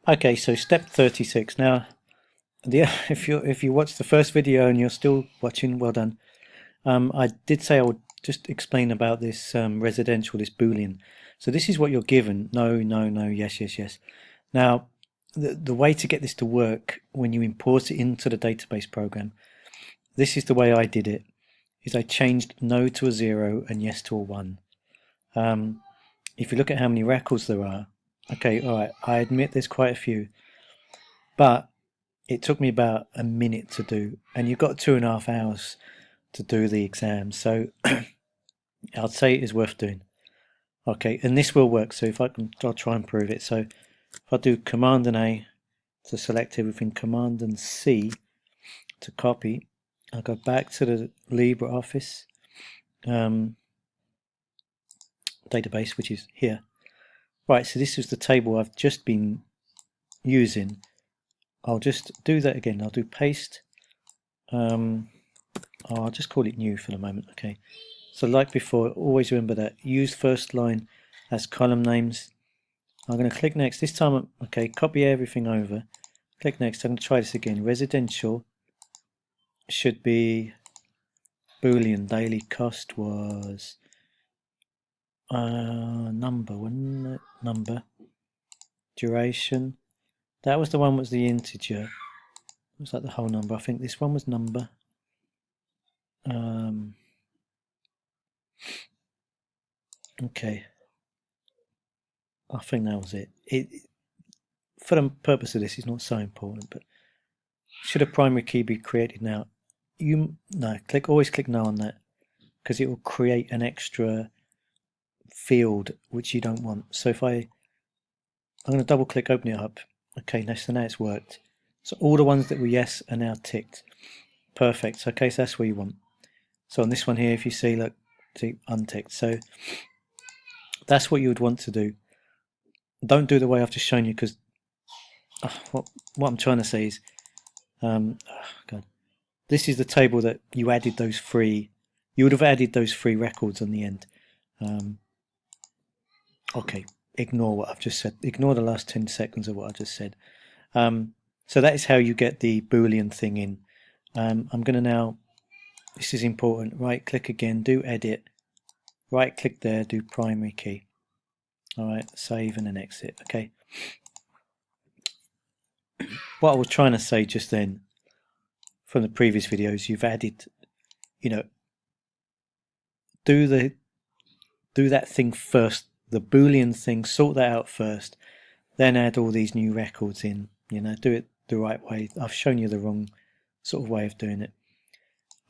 Okay, so step 36. Now, if you watch the first video and you're still watching, well done. I did say I would just explain about this residential, this Boolean. So this is what you're given. No, no, no, yes, yes, yes. Now, the way to get this to work when you import it into the database program, this is the way I did it, is I changed no to a 0 and yes to a 1. If you look at how many records there are, okay, all right, I admit there's quite a few, but it took me about a minute to do, and you've got 2.5 hours to do the exam, so I'd say it is worth doing. Okay, and this will work, so I'll try and prove it. So if I do Command and A to select everything, Command and C to copy, I'll go back to the LibreOffice database, which is here. Right, so this is the table I've just been using. I'll just do that again. I'll do paste. I'll just call it new for the moment. Okay, so like before, always remember that use first line as column names. I'm going to click next. This time, okay, copy everything over. Click next. I'm going to try this again. Residential should be Boolean. Daily cost was number, wasn't it? Number. Duration. That was the one was the integer. Was that the whole number? I think this one was number. Okay. I think that was it. For the purpose of this, it's not so important, but should a primary key be created now? Always click no on that, because it will create an extra field which you don't want. So if I'm going to double click, open it up. Okay, so now it's worked. So all the ones that were yes are now ticked. Perfect. Okay, so that's what you want. So on this one here, if you see, look, see, unticked. So that's what you would want to do. Don't do the way I've just shown you, because what I'm trying to say is, God, this is the table that you added those three. You would have added those 3 records on the end. Okay, ignore what I've just said. Ignore the last 10 seconds of what I just said. So that is how you get the Boolean thing in. I'm going to now, this is important, right click again, do edit, right click there, do primary key. Alright, save and then exit. Okay. What I was trying to say just then, from the previous videos, you've added, do that thing first, the Boolean thing, sort that out first, then add all these new records in. Do it the right way. I've shown you the wrong sort of way of doing it.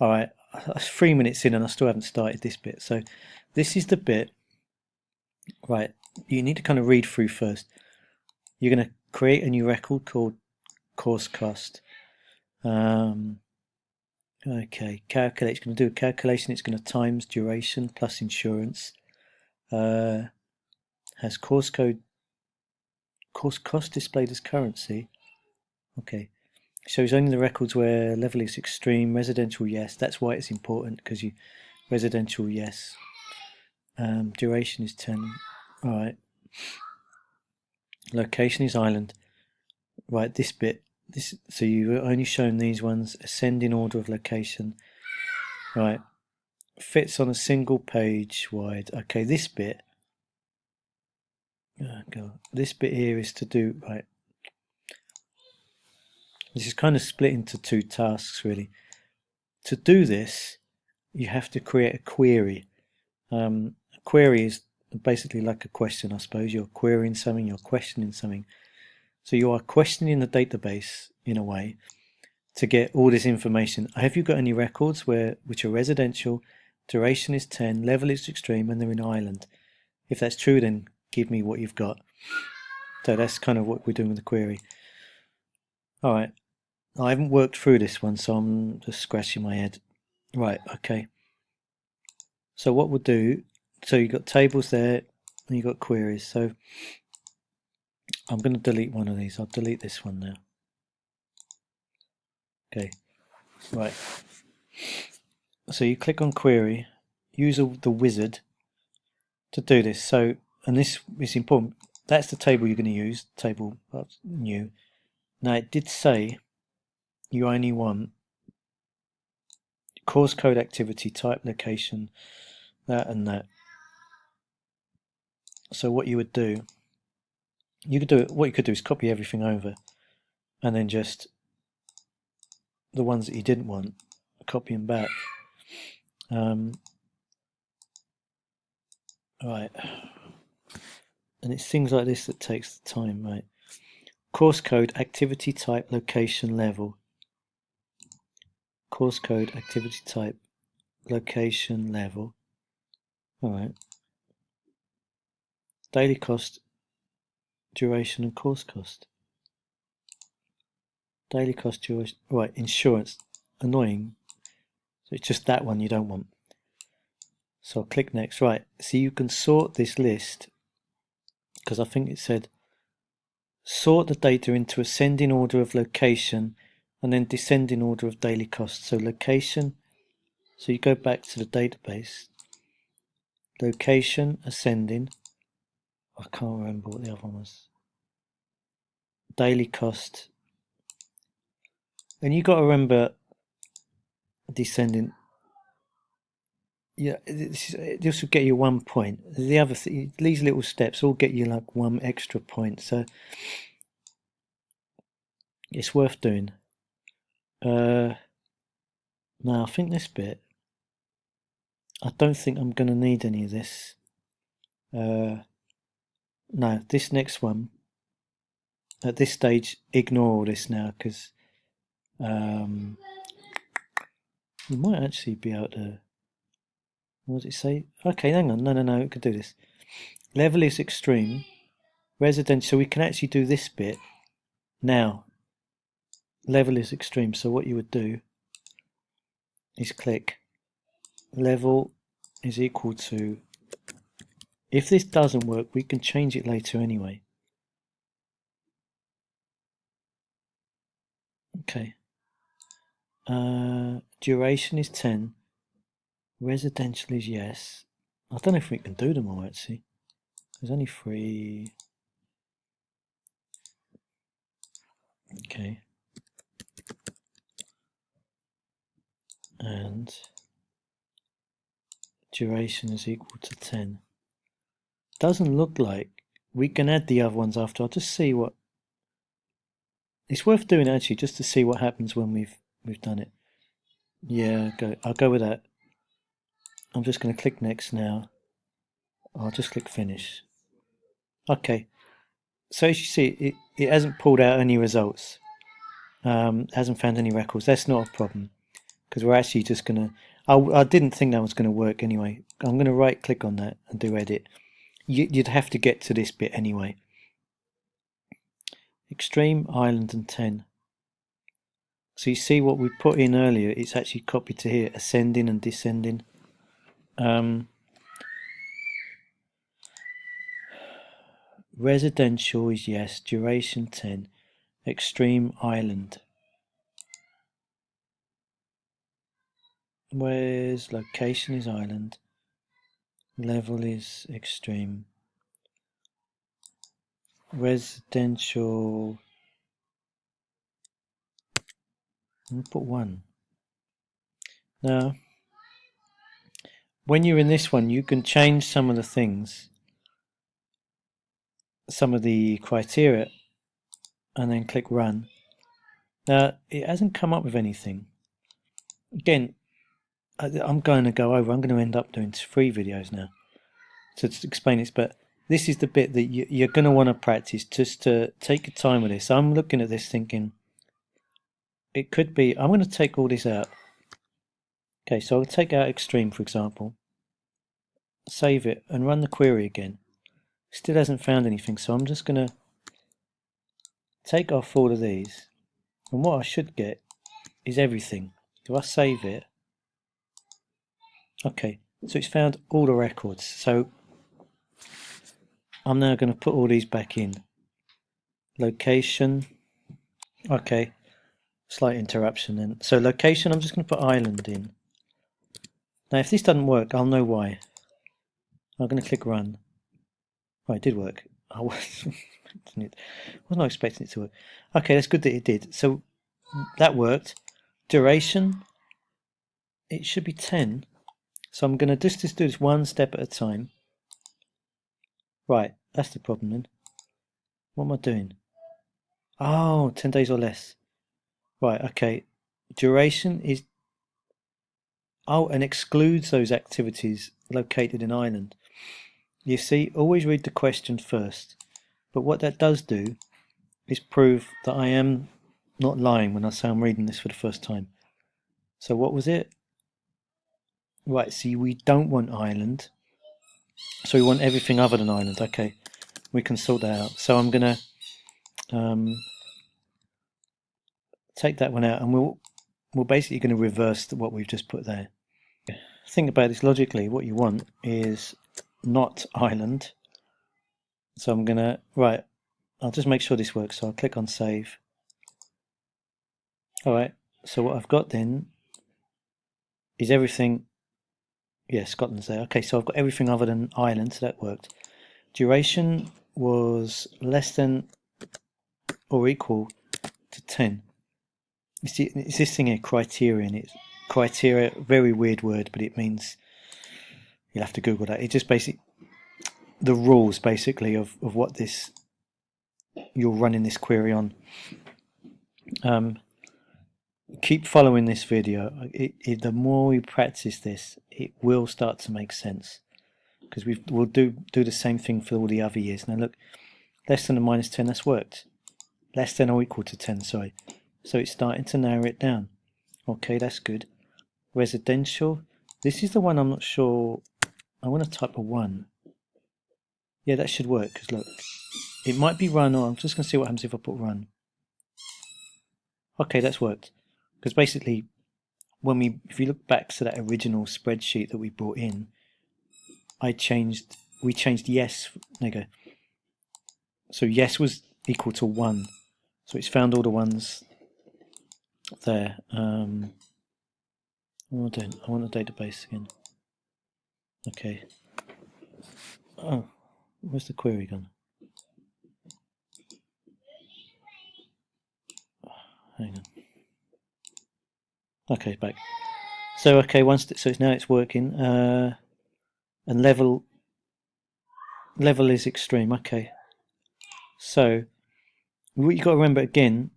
Alright, 3 minutes in and I still haven't started this bit. So this is the bit, right, you need to kind of read through first. You're going to create a new record called course cost. Okay, calculate. It's going to do a calculation. It's going to times duration plus insurance. Has course cost displayed as currency. Okay, shows only the records where level is extreme. Residential, yes. That's why it's important, because residential, yes. Duration is 10. All right. Location is island. Right, this bit. So you've only shown these ones. Ascending order of location. Right. Fits on a single page wide. Okay, this bit. Oh God. This bit here is to do, right. This is kind of split into 2 tasks, really. To do this, you have to create a query. A query is basically like a question, I suppose. You're querying something, you're questioning something. So you are questioning the database in a way to get all this information. Have you got any records which are residential, duration is 10, level is extreme, and they're in Ireland? If that's true, then give me what you've got. So that's kind of what we're doing with the query. All right. I haven't worked through this one, so I'm just scratching my head. Right, okay. So what we'll do, so you've got tables there, and you've got queries. So I'm going to delete one of these. I'll delete this one now. Okay, right. So you click on query, use the wizard to do this. So, and this is important. that's the table you're going to use, table new. Now it did say you only want course code, activity type, location, that and that. So what you would do, what you could do is copy everything over, and then just the ones that you didn't want, copy them back. Right, and it's things like this that takes the time, right? Course code, activity type, location, level. Course code, activity type, location, level. All right. Daily cost, duration, and course cost. Daily cost, duration. Right, insurance. Annoying. So it's just that one you don't want. So I'll click next. Right, so you can sort this list, because I think it said sort the data into ascending order of location and then descending order of daily cost. So location, so you go back to the database, location, ascending, I can't remember what the other one was, daily cost, and you got to remember descending. Yeah, this will get you 1 point. The other these little steps all get you like 1 extra point, so it's worth doing. Now I think this bit, I don't think I'm going to need any of this. No, this next one, at this stage, ignore all this now, because you might actually be able to, what does it say? Okay, hang on, no, we could do this. Level is extreme, residential, so we can actually do this bit now. Level is extreme, so what you would do is click level is equal to, if this doesn't work, we can change it later anyway. Okay. Duration is 10. Residential is yes. I don't know if we can do them all actually. There's only 3. Okay. And duration is equal to 10. Doesn't look like we can add the other ones after. I'll just see what. It's worth doing actually, just to see what happens when we've done it. Yeah, I'll go with that. I'm just going to click next now. I'll just click finish. Okay. So as you see, it hasn't pulled out any results. Hasn't found any records. That's not a problem, because we're actually just going to. I didn't think that was going to work anyway. I'm going to right click on that and do edit. You'd have to get to this bit anyway. Extreme, island, and 10. So you see what we put in earlier, it's actually copied to here, ascending and descending. Residential is yes, duration 10, extreme, island. Where's location is island, level is extreme. Residential, I'm gonna put 1. Now, when you're in this one, you can change some of the things, some of the criteria, and then click run. Now, it hasn't come up with anything. Again, I'm going to go over, I'm going to end up doing 3 videos now to explain this, but this is the bit that you're going to want to practice, just to take your time with this. I'm looking at this thinking, it could be, I'm going to take all this out. Okay, so I'll take out extreme, for example, save it and run the query again. Still hasn't found anything, so I'm just going to take off all of these, and what I should get is everything. Do I save it? Okay, so it's found all the records. So I'm now going to put all these back in. Location. Okay, slight interruption then. So location, I'm just going to put island in. Now if this doesn't work, I'll know why. I'm going to click run. Oh, it did work. I wasn't expecting it to work. Okay, that's good that it did. So that worked. Duration, it should be 10. So I'm going to just do this one step at a time. Right, that's the problem then. What am I doing? Oh, 10 days or less. Right, okay. Duration is... Oh, and excludes those activities located in Ireland. You see, always read the question first. But what that does do is prove that I am not lying when I say I'm reading this for the first time. So what was it? Right, see, we don't want Ireland. So we want everything other than Ireland. Okay, we can sort that out. So I'm going to take that one out, and we're basically going to reverse what we've just put there. Think about this logically. What you want is not Ireland. So I'm going to... Right, I'll just make sure this works. So I'll click on save. Alright, so what I've got then is everything... Yeah, Scotland's there. Okay, so I've got everything other than Ireland, so that worked. Duration was less than or equal to 10. You see, it's this thing here, criterion. It's criteria, very weird word, but it means... You'll have to Google that. It's just basically the rules, basically, of what this... You're running this query on. Keep following this video. The more we practice this, it will start to make sense, because we'll do the same thing for all the other years. Now look, less than or minus 10, that's worked. Less than or equal to 10, sorry. So it's starting to narrow it down. Okay, that's good. Residential, this is the one I'm not sure. I want to type a 1. Yeah, that should work, because look, it might be run, or I'm just going to see what happens if I put run. Okay, that's worked. Because basically, if you look back to that original spreadsheet that we brought in, we changed yes. There you go. So yes was equal to 1. So it's found all the ones there. What am I doing? I want the database again. Okay. Oh, where's the query gone? Hang on. Okay, back. So okay, so now it's working. And level is extreme. Okay. So what you got to remember again,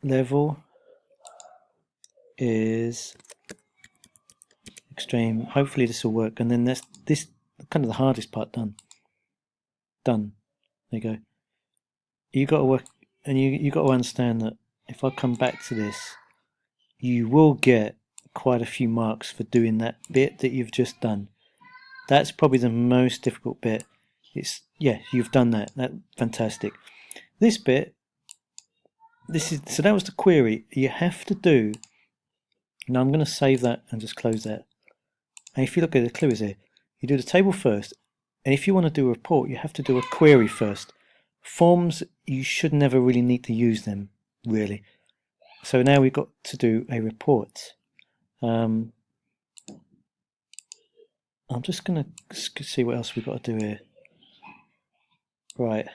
level is extreme. Hopefully this will work, and then this kind of the hardest part done. There you go. You got to work, and you got to understand that if I come back to this, you will get quite a few marks for doing that bit that you've just done. That's probably the most difficult bit. You've done that. That's fantastic. This bit, so that was the query. You have to do. Now I'm going to save that and just close that. And if you look at the clue is here, you do the table first, and if you want to do a report, you have to do a query first. Forms, you should never really need to use them, really. So now we've got to do a report. I'm just going to see what else we've got to do here. Right.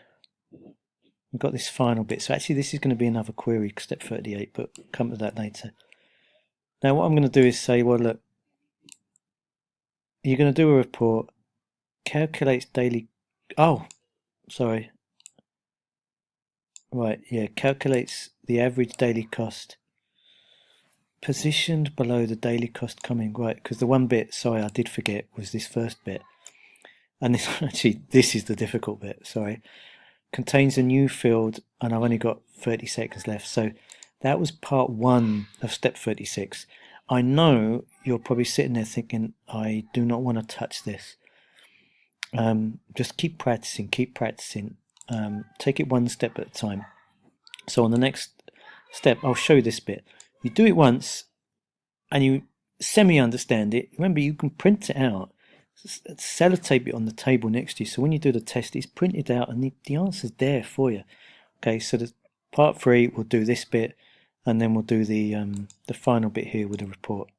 We've got this final bit. So actually this is going to be another query, step 38, but we'll come to that later. Now what I'm going to do is say, well look, you're going to do a report, calculates daily... Oh, sorry. Right, yeah, calculates the average daily cost. Positioned below the daily cost coming, right, because the one bit, sorry, I did forget, was this first bit. And this is the difficult bit, sorry. Contains a new field, and I've only got 30 seconds left. So that was part 1 of step 36. I know you're probably sitting there thinking, I do not want to touch this. Just keep practicing, take it one step at a time. So on the next step, I'll show you this bit. You do it once, and you semi-understand it. Remember, you can print it out, sellotape it on the table next to you, so when you do the test, it's printed out, and the answer's there for you. Okay, so the part 3, we'll do this bit, and then we'll do the final bit here with the report.